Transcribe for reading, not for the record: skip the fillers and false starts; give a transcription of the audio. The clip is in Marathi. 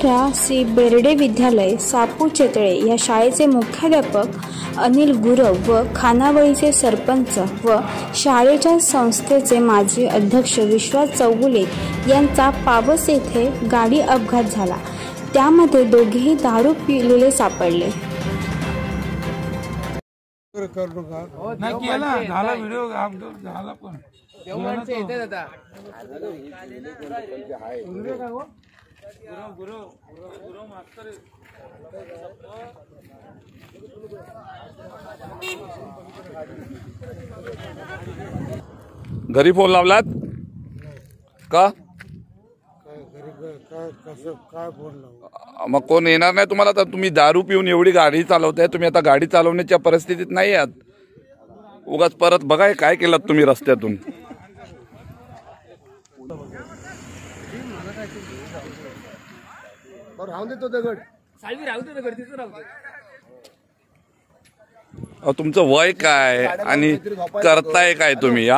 इथल्या श्री बेर्डे विद्यालय सापू चेतळे या शाळेचे मुख्याध्यापक अनिल गुरव व खानावळीचे सरपंच व शाळेच्या संस्थेचे माजी अध्यक्ष विश्वास चौगुले यांचा पावस येथे गाडी अपघात झाला। त्यामध्ये दोघेही दारू पिलेले सापडले। घरी फोन लावलात का? मग कोण येणार नाही तुम्हाला? तर तुम्ही दारू पिऊन एवढी गाडी चालवताय, तुम्ही आता गाडी चालवण्याच्या परिस्थितीत नाही आहात। उगाच परत बघाय काय केलं तुम्ही रस्त्यातून। तुमचं वय काय आणि करताय काय तुम्ही?